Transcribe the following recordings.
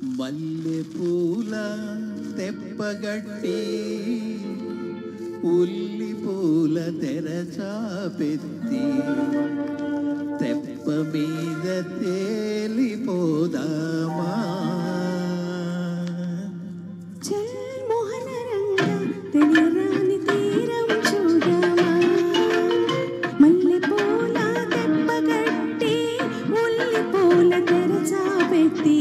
మల్లె పూల తెప్పగట్టి ఉల్లి పూల తెరచాపెత్తి తెప్ప మీద తేలిపోదామా తెలియరాని తీరం చూడమా మల్లె పూల తెప్పగట్టి ఉల్లి పూల తెరచాపెత్తి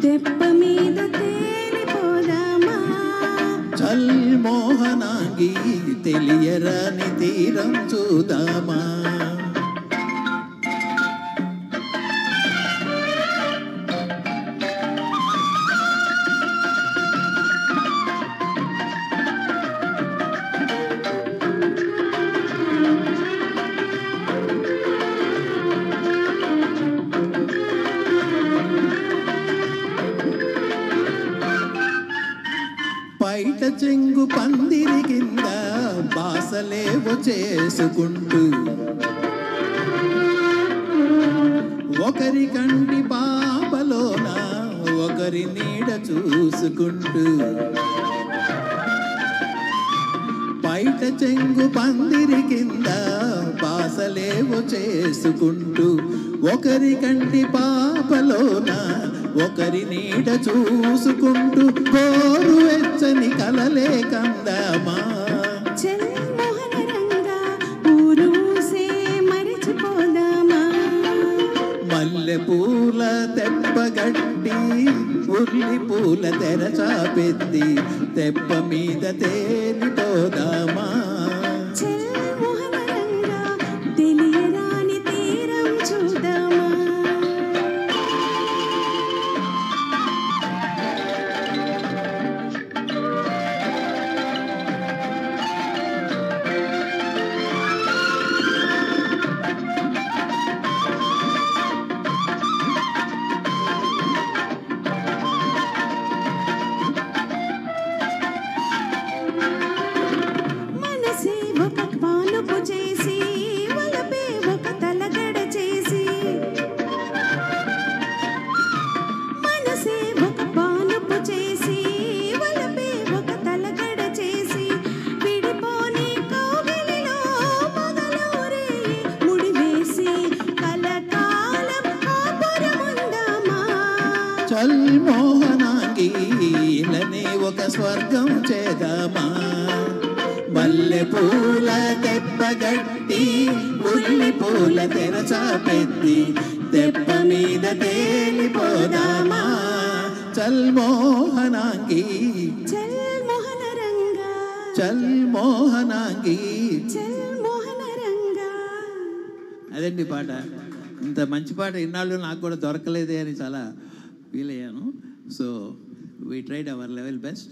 తెప్ప మీద తేలిపోదామా చల్ మోహనాంగి తెలియరాని తీరం చూద్దామా బయట చెంగు పందిరి కింద బాసలేవో చేసుకుంటూ ఒకరి కంటి పాపలోన ఒకరి నీడ చూసుకుంటూ బయట చెంగు పందిరి కింద బాసలేవో చేసుకుంటూ ఒకరి కంటి పాపలోన ఒకరి నీడ చూసుకుంటూ కోరు వెచ్చని కలలే కందామా మల్లె పూల తెప్పగట్టి ఉల్లి పూల తెరచాపెత్తి తెప్ప మీద తేలిపోదామా తెలియరాని తీరం చూద్దామా ఒక పానుపు చేసి వలపే ఒక తలగడ చేసి మనసే ఒక పానుపు చేసి వలపే ఒక తలగడ చేసి విడిపోని కౌగిలిలో మొదలూరే ముడివేసి కలకాలం కాపురముందామా చల్ మోహనాంగి ఇలానే ఒక స్వర్గం చేద్దామా మల్లె పూల తెప్పగట్టి ఉల్లి పూల తెరచాపెత్తి తెప్ప మీద తేలిపోదామా చల్ మోహనాంగి చల్ మోహన రంగా చల్ మోహనాంగి చల్ మోహన రంగా. అదండి పాట. ఇంత మంచి పాట ఇన్నాళ్ళు నాకు కూడా దొరకలేదే అని చాలా ఫీల్ అయ్యాను. So we tried our level best.